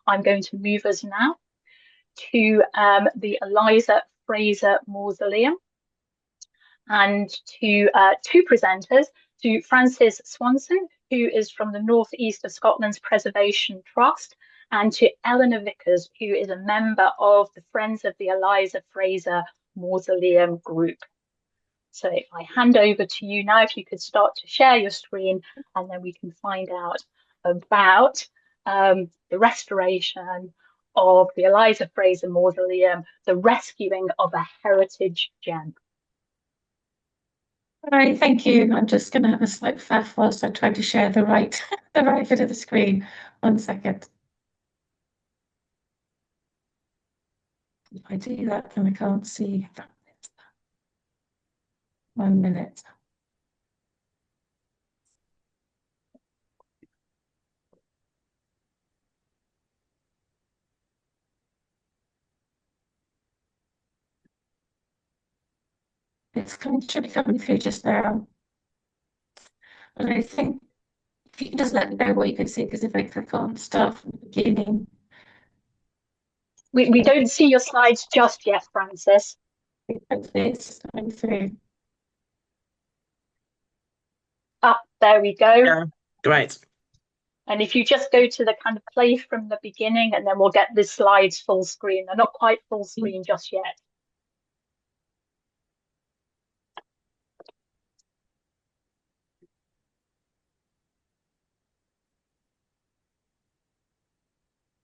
I'm going to move us now to the Elyza Fraser Mausoleum and to two presenters, to Francis Swanston, who is from the North East of Scotland's Preservation Trust, and to Elinor Vickers, who is a member of the Friends of the Elyza Fraser Mausoleum group. So I hand over to you now, if you could start to share your screen, and then we can find out about the restoration of the Elyza Fraser Mausoleum, the rescuing of a heritage gem. All right, thank you. I'm just going to have a slight faff whilst I try to share the right bit of the screen. 1 second. If I do that, then I can't see. 1 minute. Should be coming through just now. And I think if you can just let me know what you can see, because if I click on start from the beginning. We don't see your slides just yet, Francis. It's coming through. Ah, there we go. Yeah, great. And if you just go to the kind of play from the beginning, and then we'll get the slides full screen. They're not quite full screen just yet.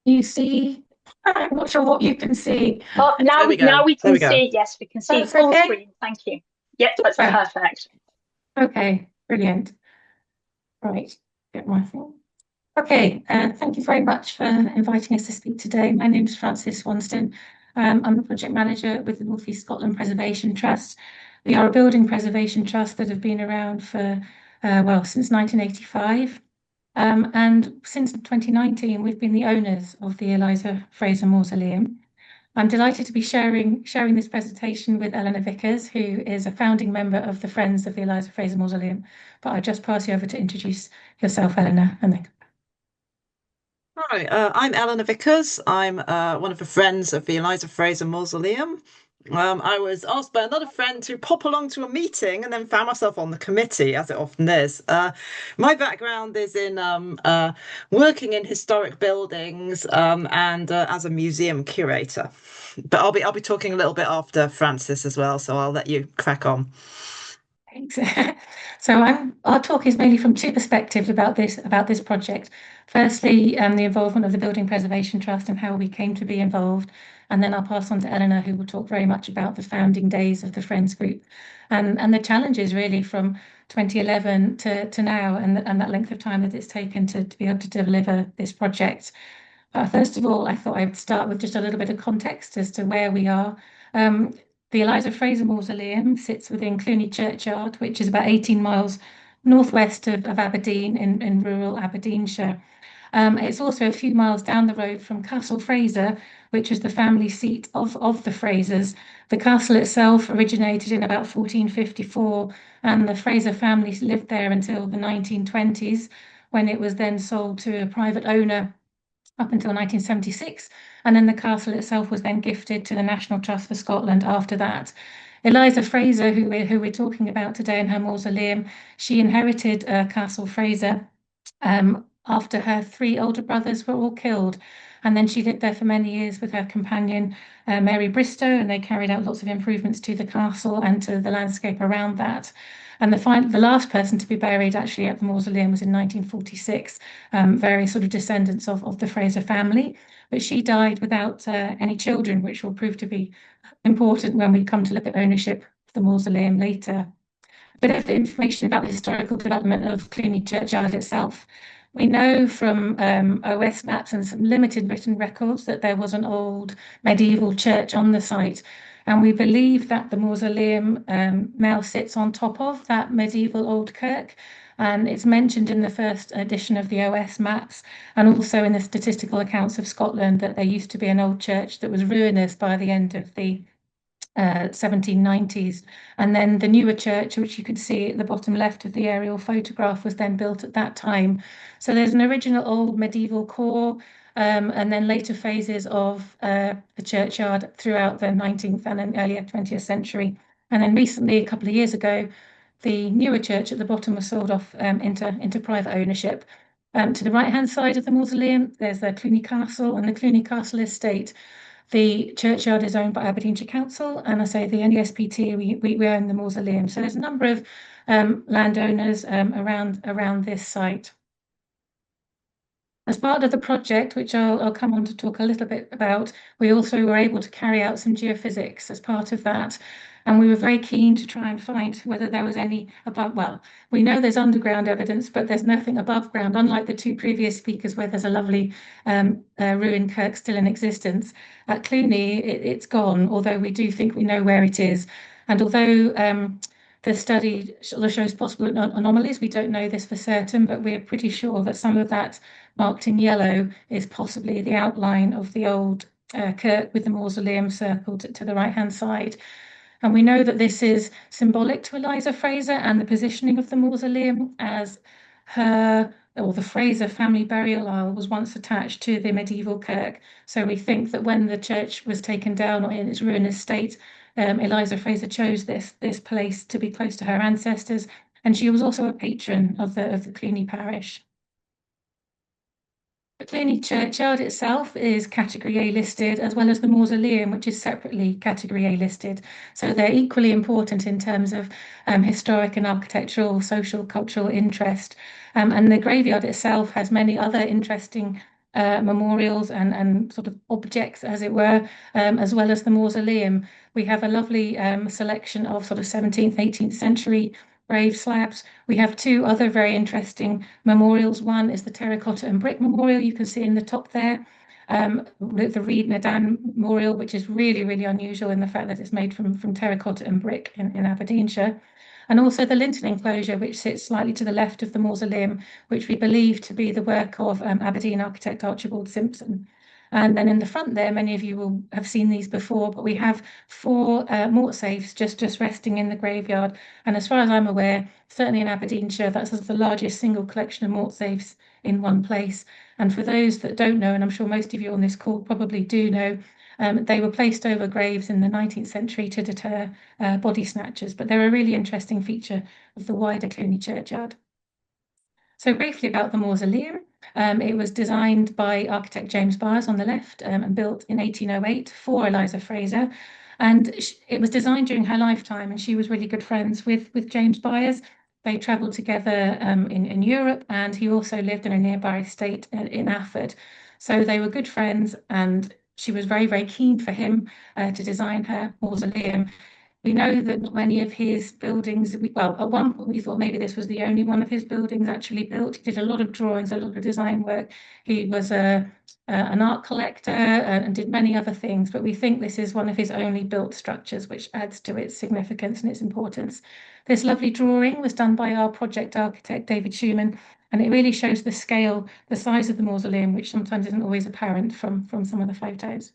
You see, I'm not sure what you can see. Oh, now we can see. Yes, we can see full screen. Thank you. Yep, that's perfect. Okay, brilliant. Right, get my thing. Okay, thank you very much for inviting us to speak today. My name is Francis Swanston. I'm the project manager with the North East Scotland Preservation Trust. We are a building preservation trust that have been around for, since 1985. And since 2019, we've been the owners of the Elyza Fraser Mausoleum. I'm delighted to be sharing this presentation with Elinor Vickers, who is a founding member of the Friends of the Elyza Fraser Mausoleum. But I'll just pass you over to introduce yourself, Elinor, and then. Hi, I'm Elinor Vickers. I'm one of the Friends of the Elyza Fraser Mausoleum. I was asked by another friend to pop along to a meeting and then found myself on the committee, as it often is. My background is in working in historic buildings and as a museum curator. But I'll be talking a little bit after Francis as well, so I'll let you crack on. Thanks. So our talk is mainly from two perspectives about this project. Firstly, the involvement of the Building Preservation Trust and how we came to be involved. And then I'll pass on to Elinor, who will talk very much about the founding days of the Friends Group and the challenges really from 2011 to now and that length of time that it's taken to be able to deliver this project. First of all, I thought I would start with just a little bit of context as to where we are. The Elyza Fraser Mausoleum sits within Cluny Churchyard, which is about 18 miles northwest of Aberdeen in rural Aberdeenshire. It's also a few miles down the road from Castle Fraser, which is the family seat of the Frasers. The castle itself originated in about 1454, and the Fraser family lived there until the 1920s, when it was then sold to a private owner up until 1976, and then the castle itself was then gifted to the National Trust for Scotland after that. Elyza Fraser, who we're talking about today in her mausoleum, she inherited Castle Fraser after her three older brothers were all killed. And then she lived there for many years with her companion, Mary Bristow, and they carried out lots of improvements to the castle and to the landscape around that. And the last person to be buried actually at the mausoleum was in 1946, various sort of descendants of the Fraser family. But she died without any children, which will prove to be important when we come to look at ownership of the mausoleum later. A bit of information about the historical development of Cluny Churchyard itself. We know from OS maps and some limited written records that there was an old medieval church on the site. And we believe that the mausoleum now sits on top of that medieval old kirk. And it's mentioned in the first edition of the OS maps and also in the statistical accounts of Scotland that there used to be an old church that was ruinous by the end of the 1790s. And then the newer church, which you can see at the bottom left of the aerial photograph, was then built at that time. So there's an original old medieval core. and then later phases of the churchyard throughout the 19th and earlier 20th century. And then recently, a couple of years ago, the newer church at the bottom was sold off into private ownership. To the right-hand side of the mausoleum, there's the Cluny Castle and the Cluny Castle estate. The churchyard is owned by Aberdeenshire Council, and I say the NESPT, we own the mausoleum. So there's a number of landowners around this site. As part of the project, which I'll come on to talk a little bit about, we also were able to carry out some geophysics as part of that. And we were very keen to try and find whether there was any above, well, we know there's underground evidence, but there's nothing above ground, unlike the two previous speakers where there's a lovely ruined kirk still in existence. At Cluny, it's gone, although we do think we know where it is. And although the study shows possible anomalies, we don't know this for certain, but we're pretty sure that some of that marked in yellow is possibly the outline of the old kirk with the mausoleum circled to the right-hand side. And we know that this is symbolic to Elyza Fraser and the positioning of the mausoleum, as her or the Fraser family burial aisle was once attached to the medieval kirk. So we think that when the church was taken down or in its ruinous state, Elyza Fraser chose this place to be close to her ancestors, and she was also a patron of the Cluny parish. The Cluny churchyard itself is Category A listed, as well as the mausoleum, which is separately Category A listed. So they're equally important in terms of historic and architectural, social, cultural interest. And the graveyard itself has many other interesting memorials and sort of objects, as it were, as well as the mausoleum. We have a lovely selection of sort of 17th, 18th century grave slabs. We have two other very interesting memorials. One is the terracotta and brick memorial you can see in the top there. The Reed Nadan memorial, which is really, really unusual in the fact that it's made from terracotta and brick in Aberdeenshire. And also the lintel enclosure, which sits slightly to the left of the mausoleum, which we believe to be the work of Aberdeen architect Archibald Simpson. And then in the front there, many of you will have seen these before, but we have 4 mort safes just resting in the graveyard. And as far as I'm aware, certainly in Aberdeenshire, that's the largest single collection of mort safes in one place. And for those that don't know, and I'm sure most of you on this call probably do know, they were placed over graves in the 19th century to deter body snatchers, but they're a really interesting feature of the wider Cluny churchyard. So briefly about the mausoleum. It was designed by architect James Byers on the left and built in 1808 for Elyza Fraser. And it was designed during her lifetime, and she was really good friends with James Byers. They travelled together in Europe, and he also lived in a nearby estate in Afford. So they were good friends, and she was very, very keen for him to design her mausoleum. We know that not many of his buildings, well, at one point we thought maybe this was the only one of his buildings actually built. He did a lot of drawings, a lot of design work. He was an art collector and did many other things, but we think this is one of his only built structures, which adds to its significance and its importance. This lovely drawing was done by our project architect, David Schumann, and it really shows the scale, the size of the mausoleum, which sometimes isn't always apparent from some of the photos.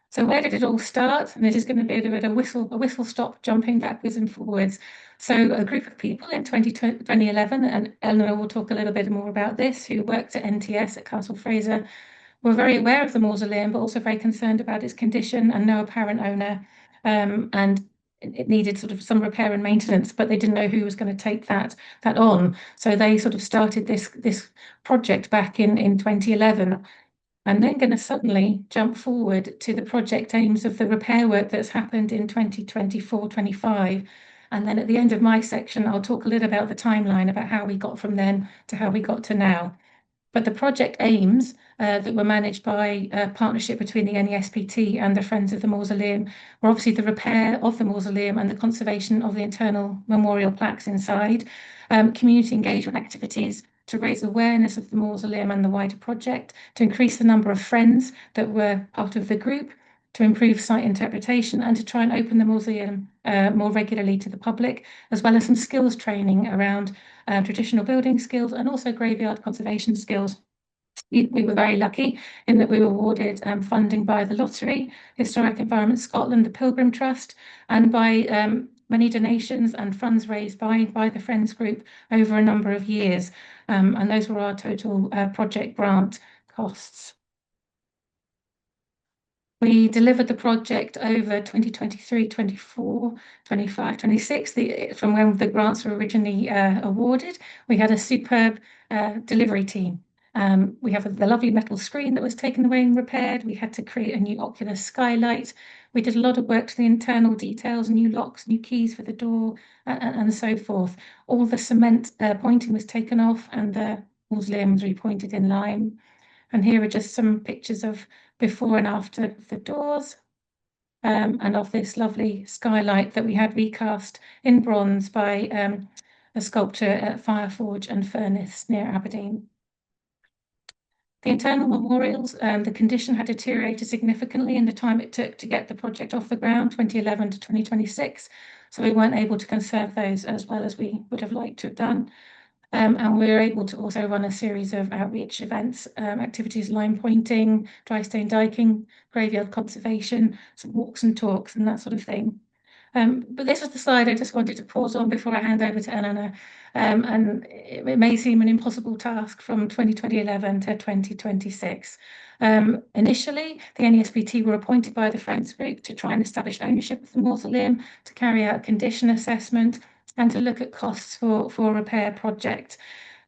So where did it all start? And this is going to be a bit of a whistle stop, jumping backwards and forwards. So a group of people in 2011, and Elinor will talk a little bit more about this, who worked at NTS at Castle Fraser, were very aware of the mausoleum, but also very concerned about its condition and no apparent owner. And it needed sort of some repair and maintenance, but they didn't know who was going to take that on. So they sort of started this project back in 2011. I'm then going to suddenly jump forward to the project aims of the repair work that's happened in 2024-25. And then at the end of my section, I'll talk a little about the timeline, about how we got from then to how we got to now. But the project aims that were managed by a partnership between the NESPT and the Friends of the Mausoleum were obviously the repair of the mausoleum and the conservation of the internal memorial plaques inside, community engagement activities to raise awareness of the mausoleum and the wider project, to increase the number of friends that were part of the group, to improve site interpretation, and to try and open the museum more regularly to the public, as well as some skills training around traditional building skills and also graveyard conservation skills. We were very lucky in that we were awarded funding by the Lottery, Historic Environment Scotland, the Pilgrim Trust, and by many donations and funds raised by the Friends Group over a number of years. And those were our total project grant costs. We delivered the project over 2023, 24, 25, 26, from when the grants were originally awarded. We had a superb delivery team. We have the lovely metal screen that was taken away and repaired. We had to create a new ocular skylight. We did a lot of work to the internal details, new locks, new keys for the door, and so forth. All the cement pointing was taken off and the mausoleum was repointed in lime. And here are just some pictures of before and after the doors, and of this lovely skylight that we had recast in bronze by a sculptor at Fireforge and Furnace near Aberdeen. The internal memorials, the condition had deteriorated significantly in the time it took to get the project off the ground, 2011 to 2026. So we weren't able to conserve those as well as we would have liked to have done. And we were able to also run a series of outreach events, activities, line pointing, dry stone diking, graveyard conservation, some walks and talks and that sort of thing. But this was the slide I just wanted to pause on before I hand over to Elinor. And it may seem an impossible task from 2011 to 2026. Initially, the NESPT were appointed by the Friends Group to try and establish ownership of the mausoleum, to carry out condition assessment, and to look at costs for a repair project.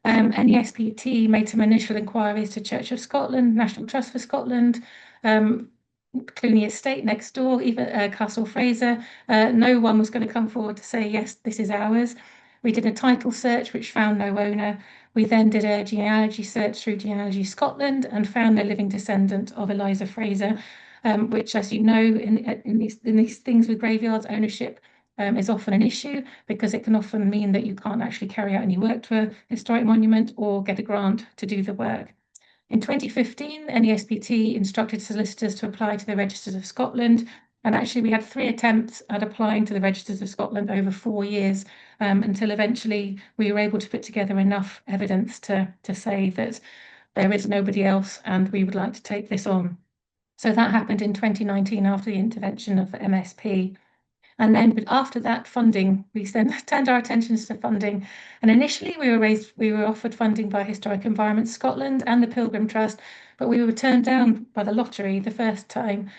NESPT made some initial inquiries to Church of Scotland, National Trust for Scotland, Cluny Estate next door, even Castle Fraser. No one was going to come forward to say, yes, this is ours. We did a title search, which found no owner. We then did a genealogy search through Genealogy Scotland and found a living descendant of Elyza Fraser, which, as you know, in these things with graveyards, ownership is often an issue because it can often mean that you can't actually carry out any work to a historic monument or get a grant to do the work. In 2015, NESPT instructed solicitors to apply to the Registers of Scotland, and actually we had 3 attempts at applying to the Registers of Scotland over 4 years, until eventually we were able to put together enough evidence to say that there is nobody else and we would like to take this on. So that happened in 2019 after the intervention of MSP. And then after that funding, we then turned our attentions to funding. And initially we were offered funding by Historic Environment Scotland and the Pilgrim Trust, but we were turned down by the lottery the first time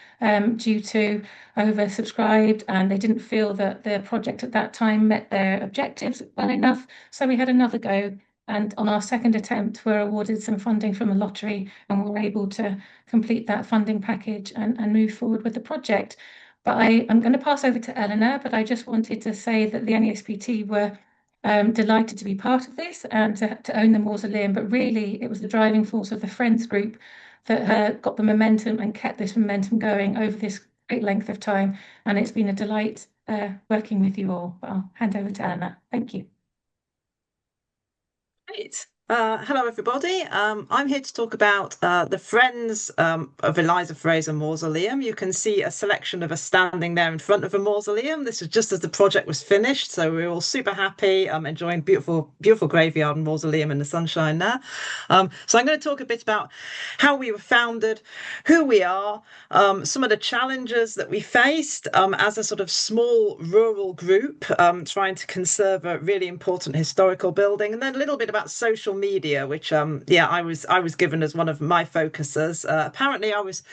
due to oversubscribed, and they didn't feel that the project at that time met their objectives well enough. So we had another go. And on our second attempt, we're awarded some funding from the lottery and we were able to complete that funding package and move forward with the project. But I'm going to pass over to Elinor, but I just wanted to say that the NESPT were delighted to be part of this and to own the mausoleum, but really it was the driving force of the Friends Group that got the momentum and kept this momentum going over this great length of time. And it's been a delight working with you all. But I'll hand over to Elinor. Thank you. Great. Hello, everybody. I'm here to talk about the Friends of Elyza Fraser Mausoleum. You can see a selection of us standing there in front of a mausoleum. This was just as the project was finished, so we were all super happy, enjoying beautiful, beautiful graveyard and mausoleum in the sunshine there. So I'm going to talk a bit about how we were founded, who we are, some of the challenges that we faced as a sort of small rural group trying to conserve a really important historical building, and then a little bit about social media, which I was given as one of my focuses. Apparently I was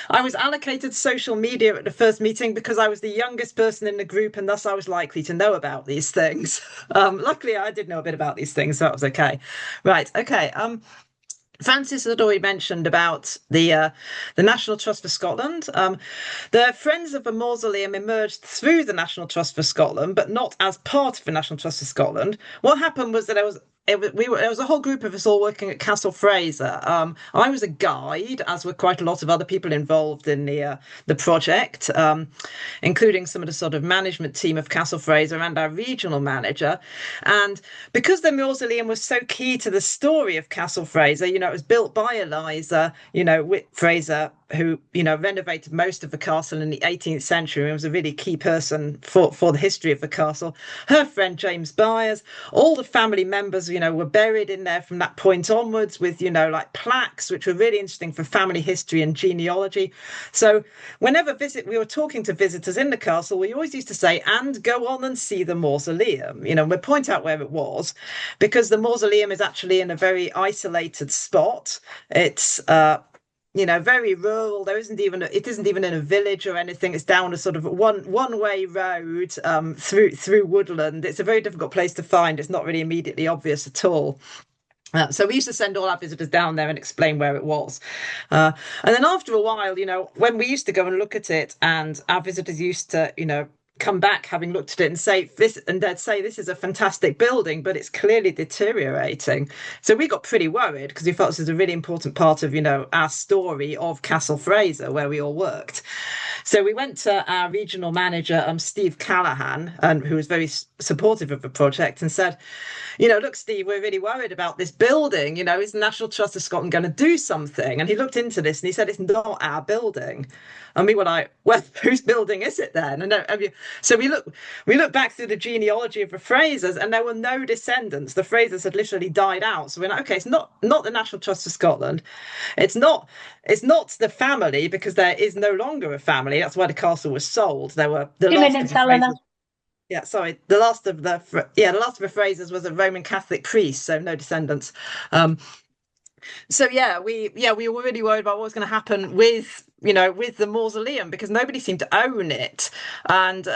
allocated social media at the first meeting because I was the youngest person in the group and thus I was likely to know about these things. Luckily I did know a bit about these things, so that was okay. Right, okay. Francis had already mentioned about the National Trust for Scotland. The Friends of the Mausoleum emerged through the National Trust for Scotland, but not as part of the National Trust for Scotland. What happened was that there was a whole group of us all working at Castle Fraser. I was a guide, as were quite a lot of other people involved in the project, including some of the sort of management team of Castle Fraser and our regional manager. And because the mausoleum was so key to the story of Castle Fraser, it was built by Elyza, Fraser who renovated most of the castle in the 18th century and was a really key person for the history of the castle. Her friend James Byers, all the family members, were buried in there from that point onwards with, like plaques, which were really interesting for family history and genealogy. So whenever we were talking to visitors in the castle, we always used to say, and go on and see the mausoleum, we'd point out where it was, because the mausoleum is actually in a very isolated spot. It's very rural. It isn't even in a village or anything. It's down a sort of one-way road through woodland. It's a very difficult place to find. It's not really immediately obvious at all. So we used to send all our visitors down there and explain where it was. And then after a while, when we used to go and look at it, and our visitors used to, come back having looked at it and say this, and they'd say this is a fantastic building, but it's clearly deteriorating. So we got pretty worried because we felt this is a really important part of our story of Castle Fraser, where we all worked. So we went to our regional manager, Steve Callahan, who was very supportive of the project, and said, look, Steve, we're really worried about this building. Is the National Trust of Scotland going to do something? And he looked into this and he said, it's not our building. And we were like, well, whose building is it then? And so we look back through the genealogy of the Frasers, and there were no descendants. The Frasers had literally died out. So we're like, okay, it's not the National Trust of Scotland. It's not the family, because there is no longer a family. That's why the castle was sold. There were the 2 last minutes, of the Elinor. Frasers. Yeah, sorry. The last of the Frasers was a Roman Catholic priest, so no descendants. So we were really worried about what was going to happen with the mausoleum, because nobody seemed to own it. And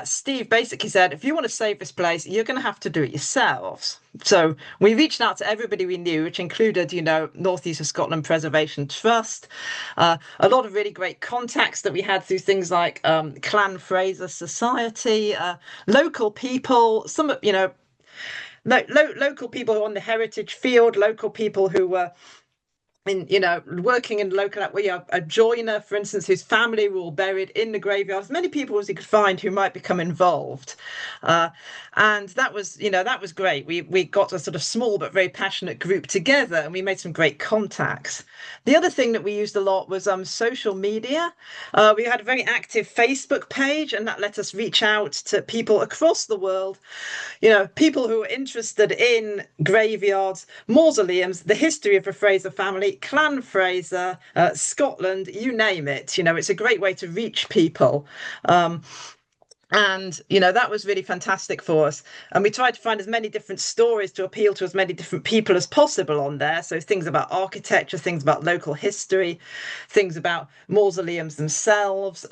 Steve basically said, if you want to save this place, you're going to have to do it yourselves. So we reached out to everybody we knew, which included, North East of Scotland Preservation Trust, a lot of really great contacts that we had through things like Clan Fraser Society, local people, some, local people who are on the heritage field, local people who were working in local, a joiner, for instance, whose family were all buried in the graveyard. As many people as he could find who might become involved, and that was great. We got a sort of small but very passionate group together, and we made some great contacts. The other thing that we used a lot was social media. We had a very active Facebook page, and that let us reach out to people across the world. People who are interested in graveyards, mausoleums, the history of the Fraser family, Clan Fraser, Scotland, you name it. It's a great way to reach people. And that was really fantastic for us. And we tried to find as many different stories to appeal to as many different people as possible on there. So things about architecture, things about local history, things about mausoleums themselves,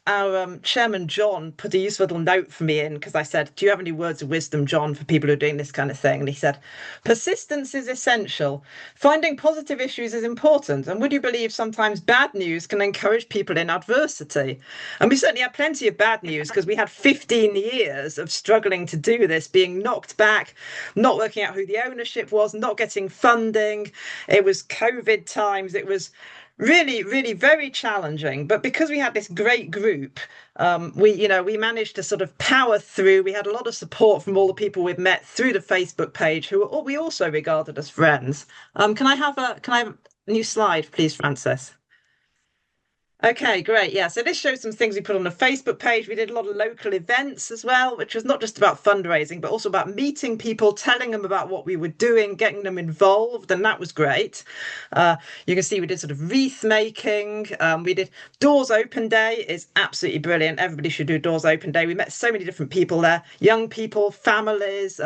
our chairman, John, put a useful little note for me in, because I said, do you have any words of wisdom, John, for people who are doing this kind of thing? And he said, persistence is essential. Finding positive issues is important. And would you believe sometimes bad news can encourage people in adversity? And we certainly had plenty of bad news, because we had 15 years of struggling to do this, being knocked back, not working out who the ownership was, not getting funding. It was COVID times. It was really, really very challenging. But because we had this great group, we managed to sort of power through. We had a lot of support from all the people we've met through the Facebook page, who we also regarded as friends. Can I have a new slide, please, Frances? Okay, great. Yeah, so this shows some things we put on the Facebook page. We did a lot of local events as well, which was not just about fundraising, but also about meeting people, telling them about what we were doing, getting them involved, and that was great. You can see we did sort of wreath making. We did Doors Open Day. Is absolutely brilliant. Everybody should do Doors Open Day. We met so many different people there, young people, families,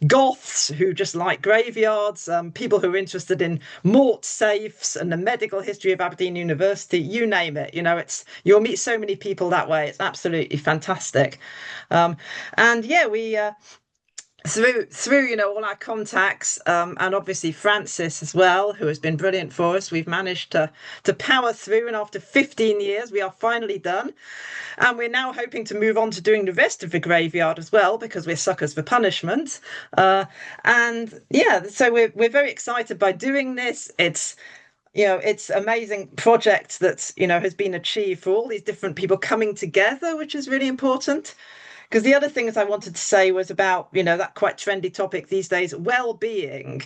goths who just like graveyards, people who are interested in mort safes and the medical history of Aberdeen University, you name it. You'll meet so many people that way. It's absolutely fantastic. We through all our contacts, and obviously Frances as well, who has been brilliant for us, we've managed to power through, and after 15 years we are finally done, and we're now hoping to move on to doing the rest of the graveyard as well, because we're suckers for punishment. So we're very excited by doing this. It's amazing project that has been achieved for all these different people coming together, which is really important. Because the other things I wanted to say was about, that quite trendy topic these days, well-being.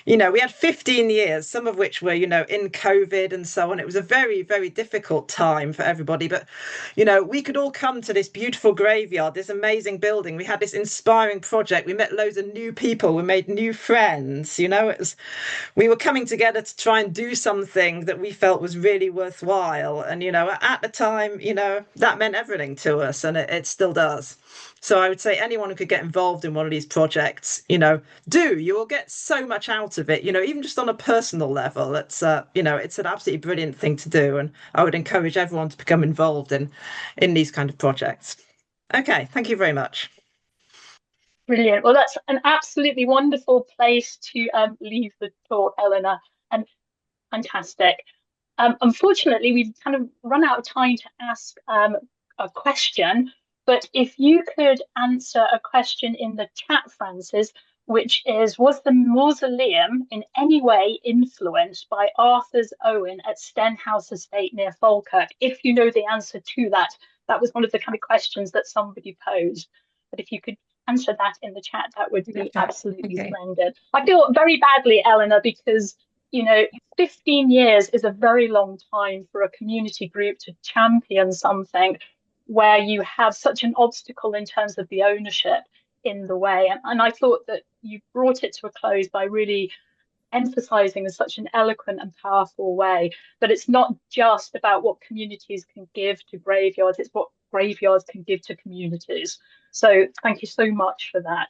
We had 15 years, some of which were, in COVID and so on. It was a very, very difficult time for everybody. But, we could all come to this beautiful graveyard, this amazing building. We had this inspiring project. We met loads of new people. We made new friends. We were coming together to try and do something that we felt was really worthwhile. And, at the time, that meant everything to us, and it still does. So I would say anyone who could get involved in one of these projects, you will get so much out of it, even just on a personal level. It's an absolutely brilliant thing to do. And I would encourage everyone to become involved in these kind of projects. Okay, thank you very much. Brilliant. Well, that's an absolutely wonderful place to leave the talk, Elinor, and fantastic. Unfortunately, we've kind of run out of time to ask a question, but if you could answer a question in the chat, Francis, which is, was the mausoleum in any way influenced by Arthur's Owen at Stenhouse Estate near Falkirk? If you know the answer to that, that was one of the kind of questions that somebody posed. But if you could answer that in the chat, that would be absolutely splendid. I feel very badly, Elinor, because 15 years is a very long time for a community group to champion something where you have such an obstacle in terms of the ownership in the way. And I thought that you brought it to a close by really emphasizing in such an eloquent and powerful way that it's not just about what communities can give to graveyards, it's what graveyards can give to communities. So thank you so much for that.